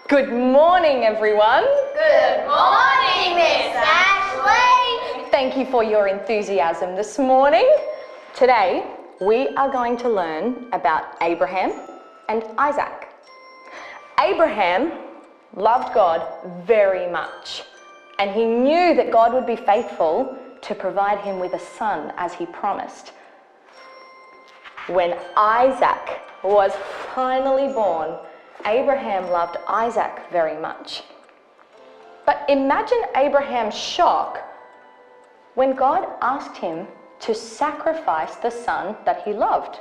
Good morning, everyone. Good morning, Miss Ashley. Thank you for your enthusiasm this morning. Today, we are going to learn about Abraham and Isaac. Abraham loved God very much, and he knew that God would be faithful to provide him with a son as he promised. When Isaac was finally born, Abraham loved Isaac very much. But imagine Abraham's shock when God asked him to sacrifice the son that he loved.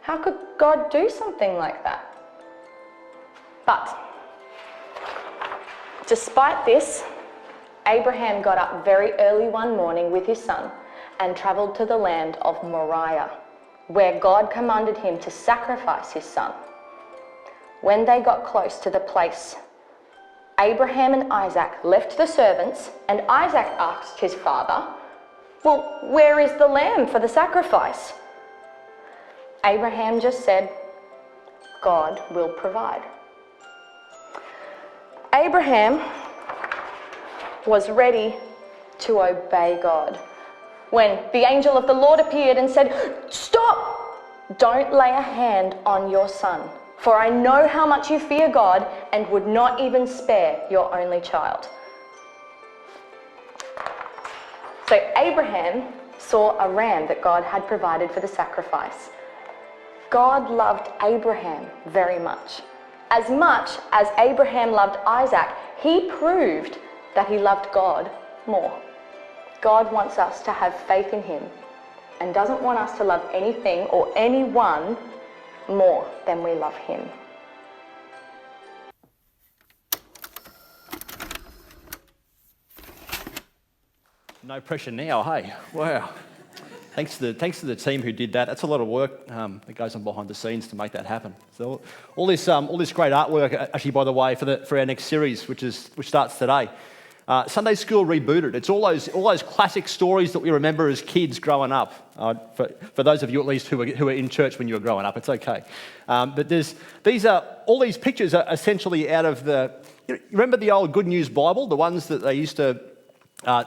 How could God do something like that? But despite this, Abraham got up very early one morning with his son and travelled to the land of Moriah, where God commanded him to sacrifice his son. When they got close to the place, Abraham and Isaac left the servants, and Isaac asked his father, "Well, where is the lamb for the sacrifice?" Abraham just said, "God will provide." Abraham was ready to obey God when the angel of the Lord appeared and said, "Stop! Don't lay a hand on your son, for I know how much you fear God and would not even spare your only child." So Abraham saw a ram that God had provided for the sacrifice. God loved Abraham very much. As much as Abraham loved Isaac, he proved that he loved God more. God wants us to have faith in him and doesn't want us to love anything or anyone more than we love him. No pressure now, hey? Wow. Thanks to the team who did that. That's a lot of work that goes on behind the scenes to make that happen. So all this great artwork, actually, by the way, for our next series, which starts today. Sunday School Rebooted. It's all those classic stories that we remember as kids growing up. For those of you at least who were in church when you were growing up, it's okay. But all these pictures are essentially out of you remember the old Good News Bible, the ones that they used to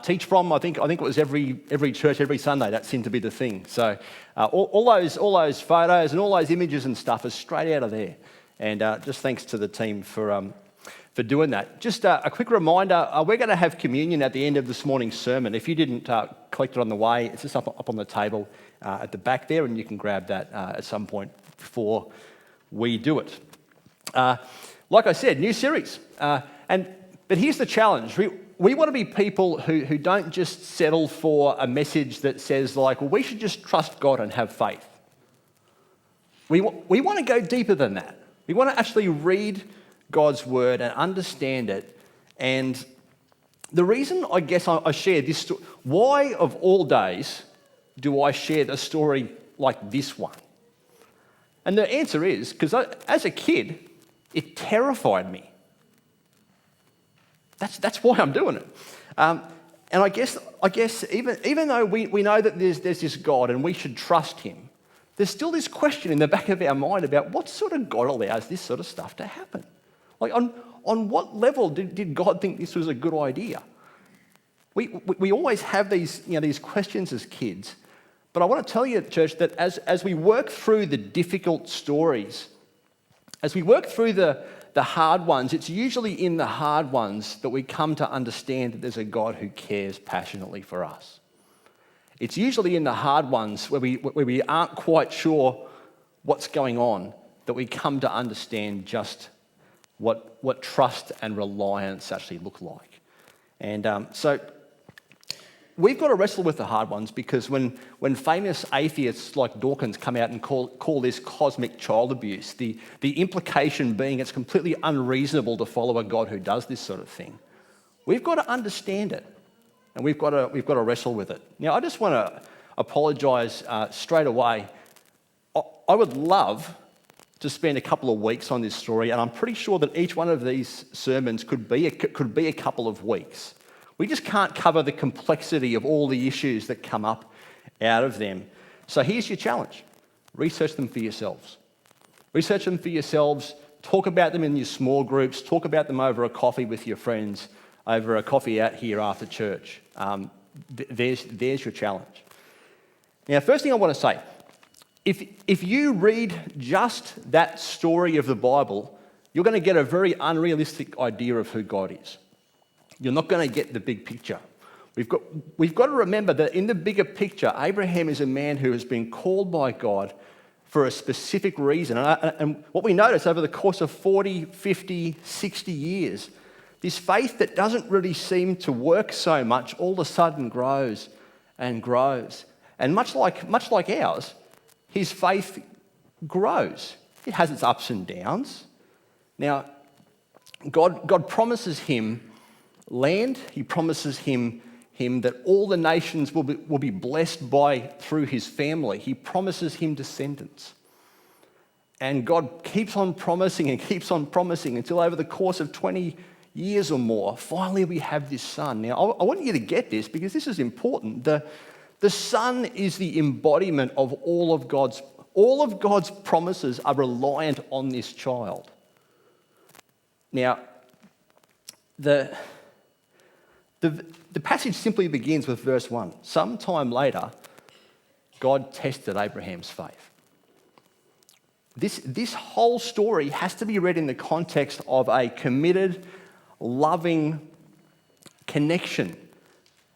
teach from. I think it was every church every Sunday. That seemed to be the thing. So all those photos and all those images and stuff are straight out of there. And just thanks to the team for doing that. Just a quick reminder, we're going to have communion at the end of this morning's sermon. If you didn't collect it on the way, it's just up on the table at the back there, and you can grab that at some point before we do it. Like I said, new series. But here's the challenge. We want to be people who don't just settle for a message that says, like, well, we should just trust God and have faith. We want to go deeper than that. We want to actually read God's word and understand it. And the reason I guess I share this story, why of all days do I share a story like this one? And the answer is because as a kid, it terrified me. That's why I'm doing it. And I guess even though we know that there's this God and we should trust him, there's still this question in the back of our mind about what sort of God allows this sort of stuff to happen. Like, on what level did God think this was a good idea? We always have these questions as kids. But I want to tell you, church, that as we work through the difficult stories, as we work through the hard ones, it's usually in the hard ones that we come to understand that there's a God who cares passionately for us. It's usually in the hard ones where we aren't quite sure what's going on that we come to understand just what trust and reliance actually look like. And so we've got to wrestle with the hard ones because when famous atheists like Dawkins come out and call this cosmic child abuse, the implication being it's completely unreasonable to follow a God who does this sort of thing, we've got to understand it and we've got to wrestle with it. Now, I just want to apologise straight away. I would love to spend a couple of weeks on this story, and I'm pretty sure that each one of these sermons could be a couple of weeks. We just can't cover the complexity of all the issues that come up out of them. So here's your challenge. Research them for yourselves. Research them for yourselves talk about them in your small groups, talk about them over a coffee with your friends, over a coffee out here after church. There's your challenge. Now, first thing I want to say, if you read just that story of the Bible, you're going to get a very unrealistic idea of who God is. You're not going to get the big picture. We've got to remember that in the bigger picture, Abraham is a man who has been called by God for a specific reason. And what we notice over the course of 40, 50, 60 years, this faith that doesn't really seem to work so much all of a sudden grows and grows. And much like ours, his faith grows. It has its ups and downs. Now, God promises him land. He promises him that all the nations will be blessed through his family. He promises him descendants. And God keeps on promising until over the course of 20 years or more, finally we have this son. Now, I want you to get this because this is important. The son is the embodiment of all of God's promises are reliant on this child. Now, the passage simply begins with verse 1. Sometime later, God tested Abraham's faith. This whole story has to be read in the context of a committed, loving connection,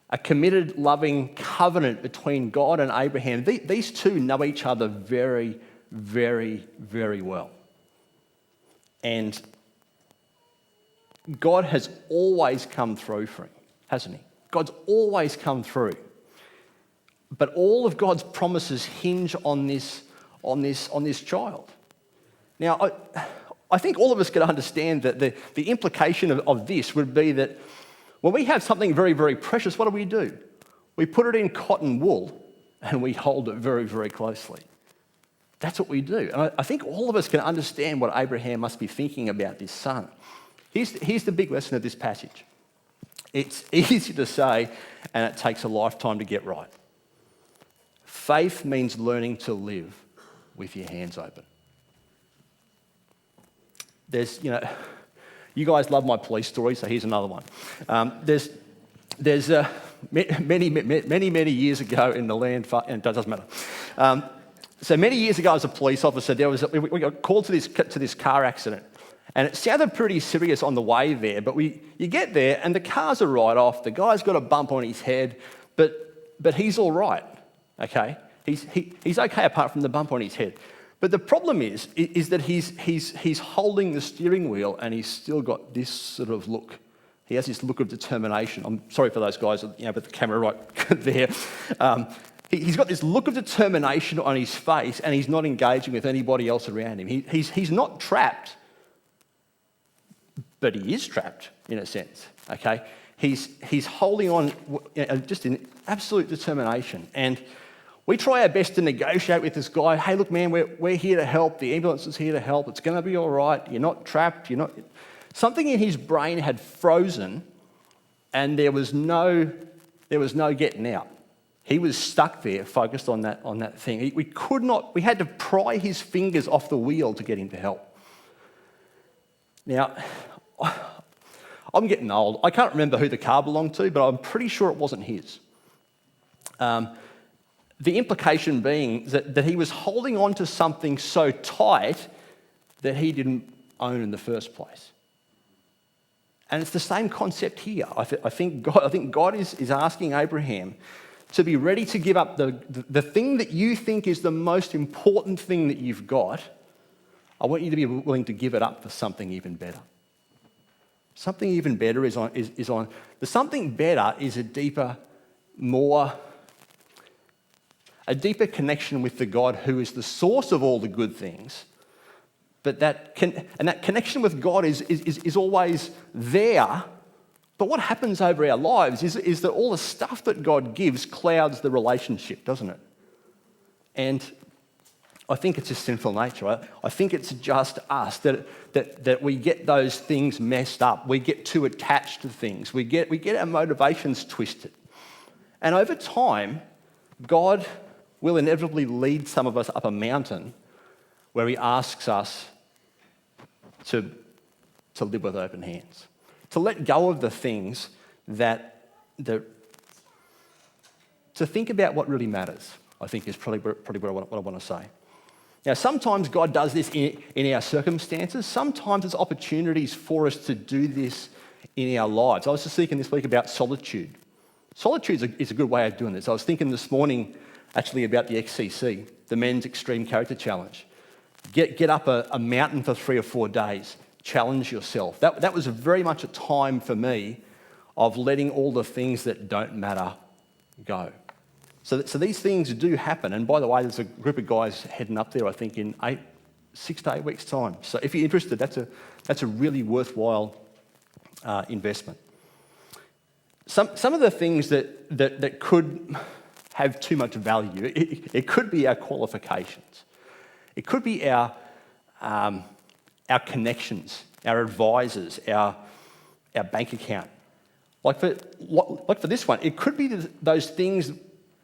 a committed, loving covenant between God and Abraham. These two know each other very, very, very well. And God has always come through for him, hasn't he? God's always come through. But all of God's promises hinge on this child. Now, I think all of us can understand that the implication of this would be that when we have something very, very precious, what do? We put it in cotton wool and we hold it very, very closely. That's what we do. And I think all of us can understand what Abraham must be thinking about this son. Here's the big lesson of this passage. It's easy to say, and it takes a lifetime to get right. Faith means learning to live with your hands open. You guys love my police stories, so here's another one. There's many years ago in the land, and it doesn't matter. So many years ago, as a police officer, we got called to this car accident. And it sounded pretty serious on the way there, but you get there and the cars are right off. The guy's got a bump on his head, but he's all right, okay? He's okay apart from the bump on his head. But the problem is that he's holding the steering wheel and he's still got this sort of look. He has this look of determination. I'm sorry for those guys, with the camera right there. He's got this look of determination on his face and he's not engaging with anybody else around him. He's not trapped, but he is trapped in a sense, okay? He's holding on just in absolute determination. And we try our best to negotiate with this guy. Hey, look, man, we're here to help. The ambulance is here to help. It's going to be all right. You're not trapped. Something in his brain had frozen and there was no getting out. He was stuck there, focused on that thing. We had to pry his fingers off the wheel to get him to help. Now, I'm getting old. I can't remember who the car belonged to, but I'm pretty sure it wasn't his. The implication being that he was holding on to something so tight that he didn't own in the first place. And it's the same concept here. I think God is asking Abraham to be ready to give up the thing that you think is the most important thing that you've got. I want you to be willing to give it up for something even better. Something even better the something better is a deeper connection with the God who is the source of all the good things. But that connection with God is always there. But what happens over our lives is that all the stuff that God gives clouds the relationship, doesn't it? And I think it's a sinful nature. Right? I think it's just us that we get those things messed up. We get too attached to things. We get our motivations twisted. And over time, God will inevitably lead some of us up a mountain where he asks us to live with open hands, to let go of the things to think about what really matters, I think is probably what I want to say. Now, sometimes God does this in our circumstances. Sometimes there's opportunities for us to do this in our lives. I was just thinking this week about solitude. Solitude is a good way of doing this. I was thinking this morning actually about the XCC, the Men's Extreme Character Challenge. Get up a mountain for 3 or 4 days. Challenge yourself. That was very much a time for me of letting all the things that don't matter go. So these things do happen. And by the way, there's a group of guys heading up there, I think, in 6 to 8 weeks' time. So if you're interested, that's a really worthwhile investment. Some of the things that could have too much value, it could be our qualifications. It could be our connections, our advisors, our bank account. Like for this one, it could be those things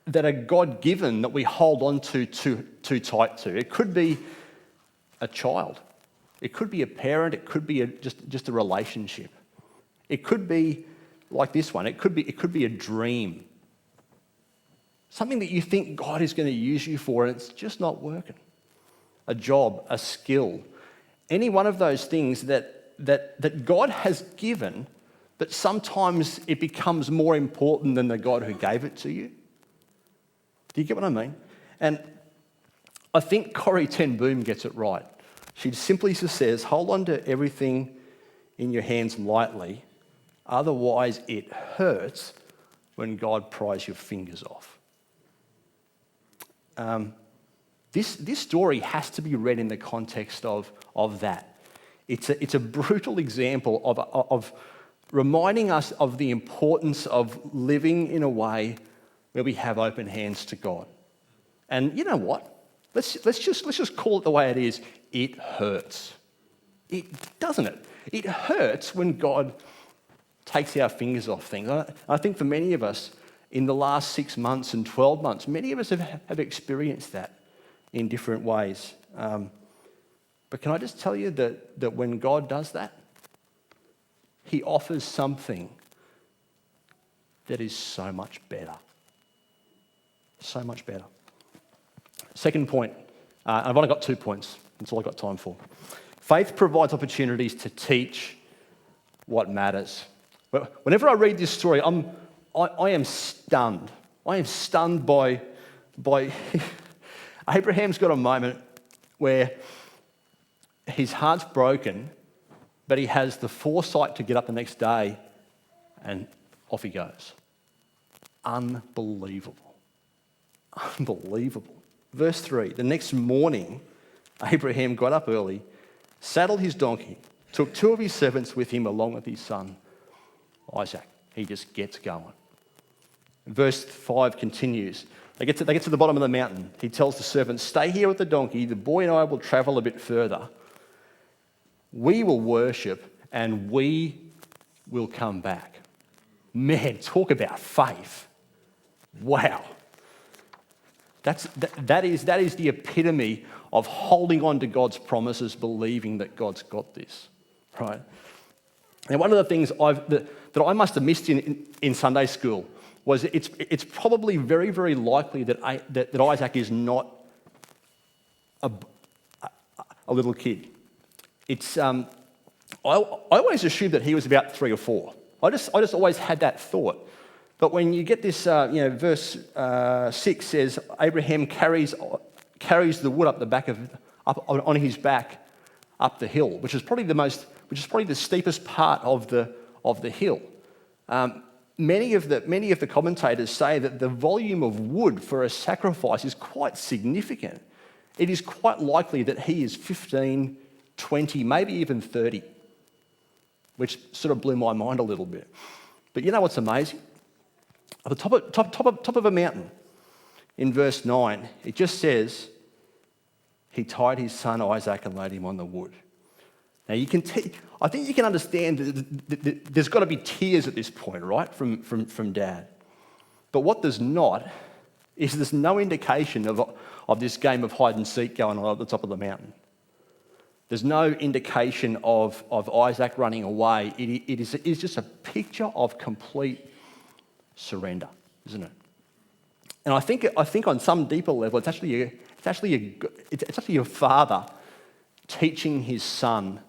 that are God-given that we hold on to too tight to. It could be a child. It could be a parent. It could be just a relationship. It could be like this one. It could be a dream. Something that you think God is going to use you for and it's just not working. A job, a skill, any one of those things that God has given, but sometimes it becomes more important than the God who gave it to you. Do you get what I mean? And I think Corrie Ten Boom gets it right. She simply just says, hold on to everything in your hands lightly, otherwise it hurts when God pries your fingers off. This story has to be read in the context of that. It's a brutal example of reminding us of the importance of living in a way where we have open hands to God. And you know what? Let's just call it the way it is. It hurts. Doesn't it? It hurts when God takes our fingers off things. I think for many of us, in the last 6 months and 12 months, many of us have experienced that in different ways. But can I just tell you that when God does that, he offers something that is so much better. So much better. Second point, I've only got 2 points. That's all I've got time for. Faith provides opportunities to teach what matters. Whenever I read this story, I am stunned. I am stunned by Abraham's got a moment where his heart's broken, but he has the foresight to get up the next day and off he goes. Unbelievable. Unbelievable. Verse 3, the next morning, Abraham got up early, saddled his donkey, took 2 of his servants with him along with his son, Isaac. He just gets going. Verse 5 continues. They get to the bottom of the mountain. He tells the servants, stay here with the donkey. The boy and I will travel a bit further. We will worship and we will come back. Man, talk about faith. Wow. That is the epitome of holding on to God's promises, believing that God's got this, right? And one of the things that I must have missed in Sunday school was it's probably very, very likely that Isaac is not a little kid. I always assumed that he was about 3 or 4. I just always had that thought. But when you get this, verse 6 says Abraham carries the wood up on his back up the hill, which is probably the steepest part of the hill. Many of the commentators say that the volume of wood for a sacrifice is quite significant. It is quite likely that he is 15, 20, maybe even 30, which sort of blew my mind a little bit. But you know what's amazing? At the top of a mountain, in verse 9, it just says, he tied his son Isaac and laid him on the wood. Now I think you can understand that there's got to be tears at this point, right, from Dad. But what there's not is there's no indication of this game of hide and seek going on at the top of the mountain. There's no indication of Isaac running away. It is just a picture of complete surrender, isn't it? And I think on some deeper level, it's actually a father teaching his son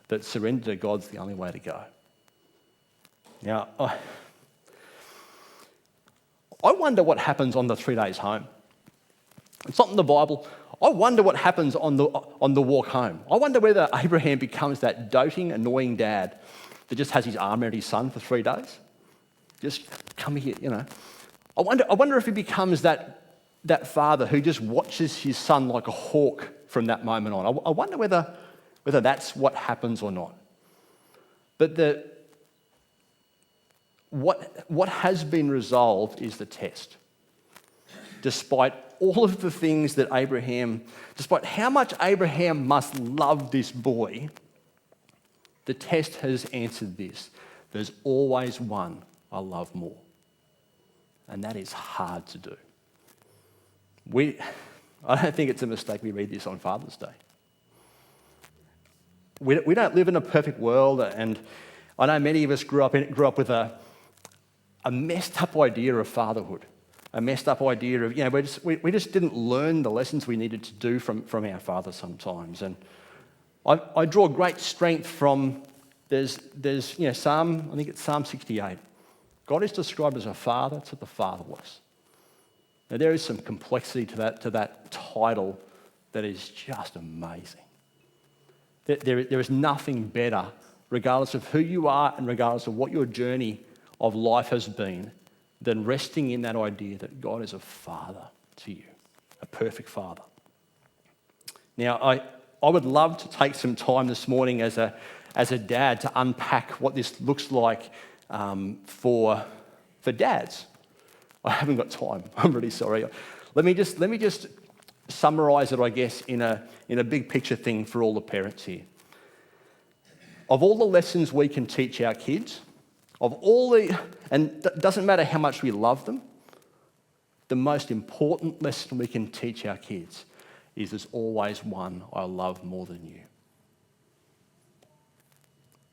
that surrender to God's the only way to go. Now, I wonder what happens on the 3 days home. It's not in the Bible. I wonder what happens on the walk home. I wonder whether Abraham becomes that doting, annoying dad that just has his arm around his son for 3 days. Just come here, you know. I wonder if he becomes that father who just watches his son like a hawk from that moment on. I wonder whether that's what happens or not. But what has been resolved is the test. Despite all of the things that despite how much Abraham must love this boy, the test has answered this. There's always one I love more. And that is hard to do. I don't think it's a mistake we read this on Father's Day. We don't live in a perfect world, and I know many of us grew up with a messed up idea of fatherhood. A messed up idea of, we just didn't learn the lessons we needed to do from our father sometimes. And I draw great strength from, there's Psalm, I think it's Psalm 68. God is described as a father to the fatherless. Now there is some complexity to that title that is just amazing. There is nothing better, regardless of who you are and regardless of what your journey of life has been, than resting in that idea that God is a father to you, a perfect father. Now, I would love to take some time this morning as a dad to unpack what this looks like for dads. I haven't got time. I'm really sorry. Let me just summarise it, I guess, in a big picture thing for all the parents here. Of all the lessons we can teach our kids, and it doesn't matter how much we love them, the most important lesson we can teach our kids is there's always one I love more than you.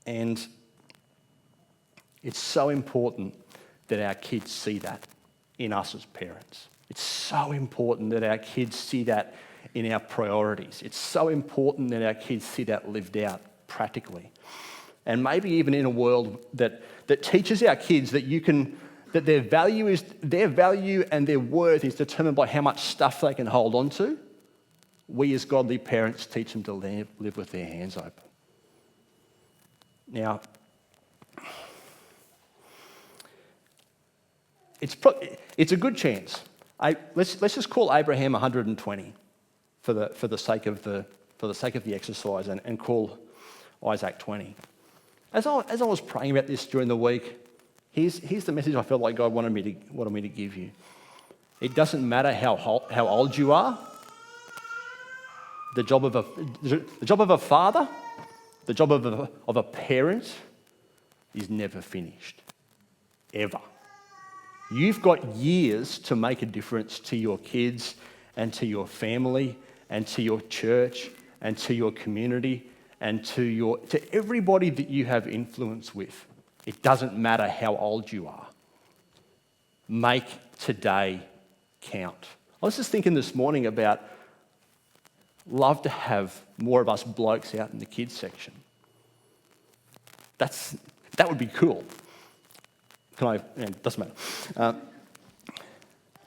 And it's so important that our kids see that in us as parents. It's so important that our kids see that in our priorities. It's so important that our kids see that lived out practically. And maybe even in a world that teaches our kids that their value and their worth is determined by how much stuff they can hold on to, we as godly parents teach them to live with their hands open. Now, it's a good chance. Let's just call Abraham 120 for the sake of the exercise, and call Isaac 20. As I was praying about this during the week, here's the message I felt like God wanted me to give you. It doesn't matter how old you are. The job of a father, the job of a parent, is never finished, ever. You've got years to make a difference to your kids and to your family and to your church and to your community and to everybody that you have influence with. It doesn't matter how old you are. Make today count. I was just thinking this morning about, love to have more of us blokes out in the kids section. That would be cool. It doesn't matter.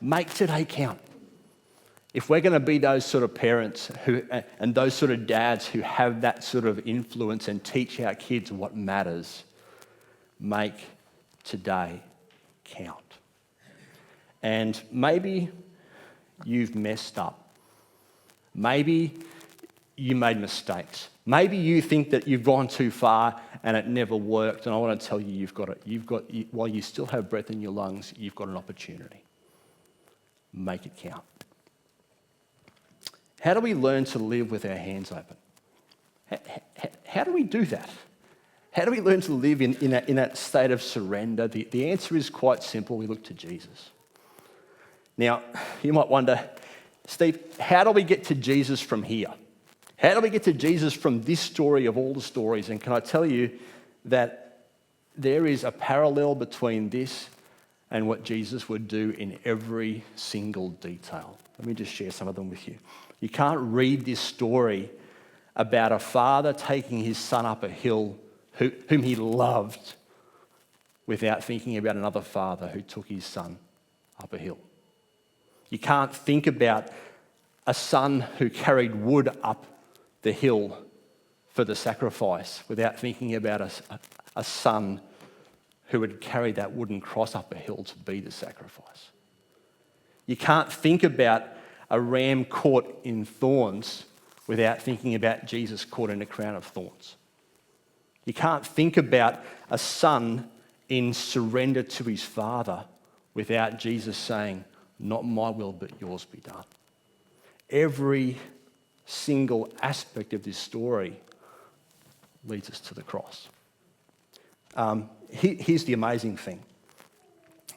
Make today count. If we're going to be those sort of parents and those sort of dads who have that sort of influence and teach our kids what matters, make today count. And maybe you've messed up. Maybe you made mistakes. Maybe you think that you've gone too far and it never worked. And I want to tell you, while you still have breath in your lungs, you've got an opportunity. Make it count. How do we learn to live with our hands open? How do we do that? How do we learn to live in that state of surrender? The answer is quite simple. We look to Jesus. Now, you might wonder, Steve, how do we get to Jesus from here? How do we get to Jesus from this story of all the stories? And can I tell you that there is a parallel between this and what Jesus would do in every single detail. Let me just share some of them with you. You can't read this story about a father taking his son up a hill whom he loved without thinking about another father who took his son up a hill. You can't think about a son who carried wood up the hill for the sacrifice without thinking about a son who would carry that wooden cross up a hill to be the sacrifice. You can't think about a ram caught in thorns without thinking about Jesus caught in a crown of thorns. You can't think about a son in surrender to his father without Jesus saying, "Not my will, but yours be done." Every single aspect of this story leads us to the cross. Here's the amazing thing.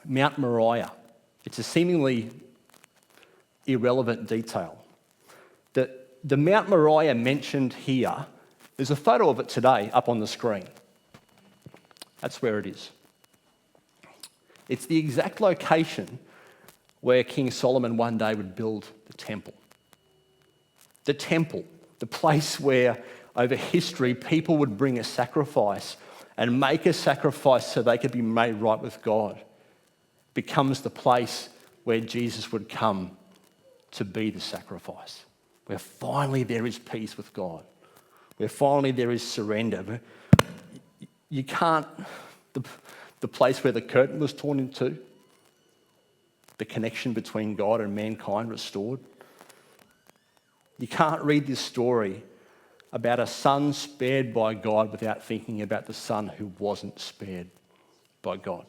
Mount Moriah, it's a seemingly irrelevant detail. The Mount Moriah mentioned here, there's a photo of it today up on the screen. That's where it is. It's the exact location where King Solomon one day would build the temple. The temple, the place where over history people would bring a sacrifice and make a sacrifice so they could be made right with God, becomes the place where Jesus would come to be the sacrifice, where finally there is peace with God, where finally there is surrender. You can't, the place where the curtain was torn in two, the connection between God and mankind restored. You can't read this story about a son spared by God without thinking about the son who wasn't spared by God.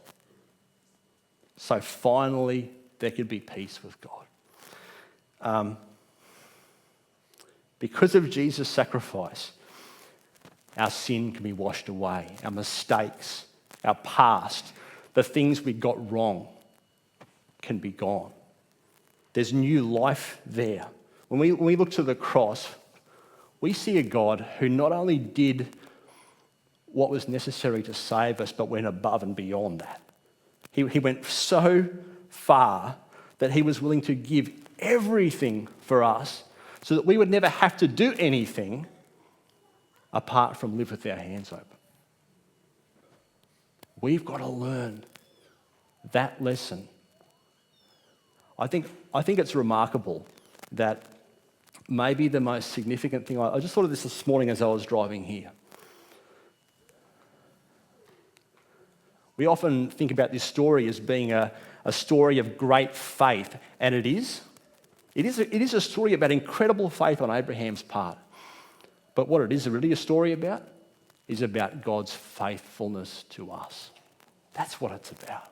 So finally, there could be peace with God. Because of Jesus' sacrifice, our sin can be washed away, our mistakes, our past, the things we got wrong can be gone. There's new life there. When we look to the cross, we see a God who not only did what was necessary to save us, but went above and beyond that. He went so far that he was willing to give everything for us so that we would never have to do anything apart from live with our hands open. We've got to learn that lesson. I think it's remarkable that maybe the most significant thing, I just thought of this morning as I was driving here. We often think about this story as being a story of great faith, and it is. It is a story about incredible faith on Abraham's part. But what it is really a story about is about God's faithfulness to us. That's what it's about.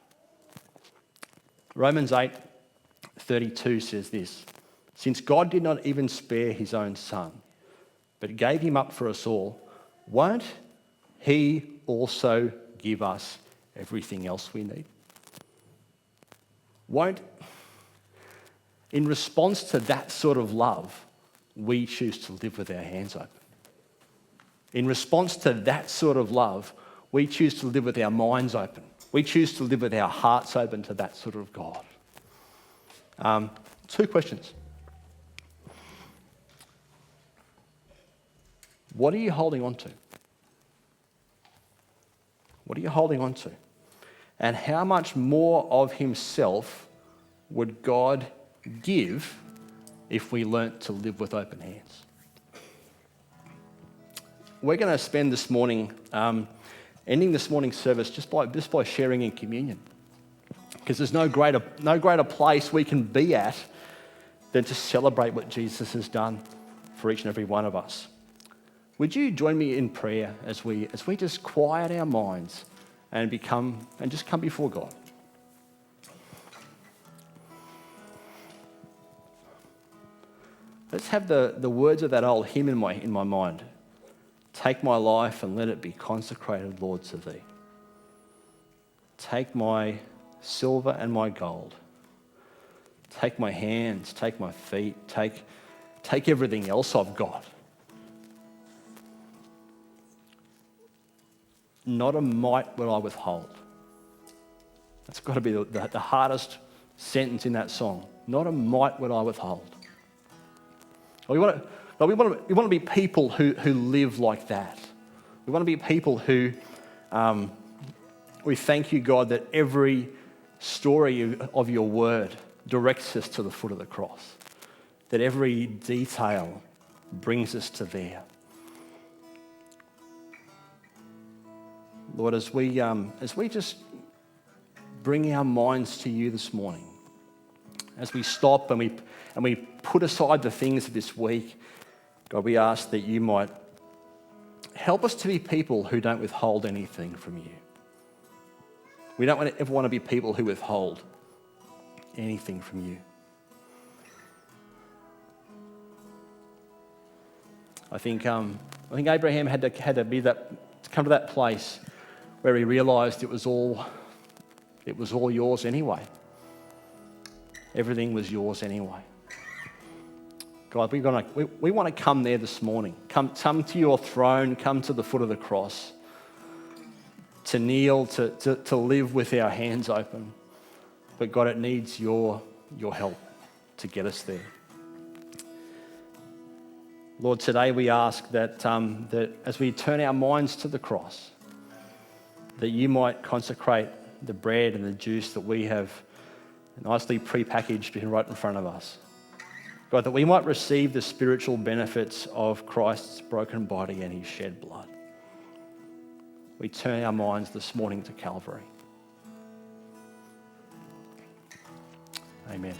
Romans 8:32 says this: "Since God did not even spare his own son, but gave him up for us all, won't he also give us everything else we need?" In response to that sort of love, we choose to live with our hands open. In response to that sort of love, we choose to live with our minds open. We choose to live with our hearts open to that sort of God. 2 questions. What are you holding on to? What are you holding on to? And how much more of himself would God give if we learnt to live with open hands? We're going to spend this morning, ending this morning's service just by sharing in communion, because there's no greater place we can be at than to celebrate what Jesus has done for each and every one of us. Would you join me in prayer as we just quiet our minds and just come before God? Let's have the words of that old hymn in my mind. Take my life and let it be consecrated, Lord, to thee. Take my silver and my gold. Take my hands, take my feet, take everything else I've got not a mite will I withhold. That's got to be the hardest sentence in that song. Not a mite will I withhold. We want to be people who live like that. We want to be people who, we thank you, God, that every story of your word directs us to the foot of the cross. That every detail brings us to there. Lord, as we just bring our minds to you this morning, as we stop and we put aside the things of this week, God, we ask that you might help us to be people who don't withhold anything from you. We don't ever want to be people who withhold anything from you. I think Abraham had to come to that place where he realised it was all yours anyway. Everything was yours anyway. God, we want to come there this morning. Come to your throne, come to the foot of the cross, to kneel, to live with our hands open. But God, it needs your help to get us there. Lord, today we ask that as we turn our minds to the cross, that you might consecrate the bread and the juice that we have nicely prepackaged right in front of us. God, that we might receive the spiritual benefits of Christ's broken body and his shed blood. We turn our minds this morning to Calvary. Amen.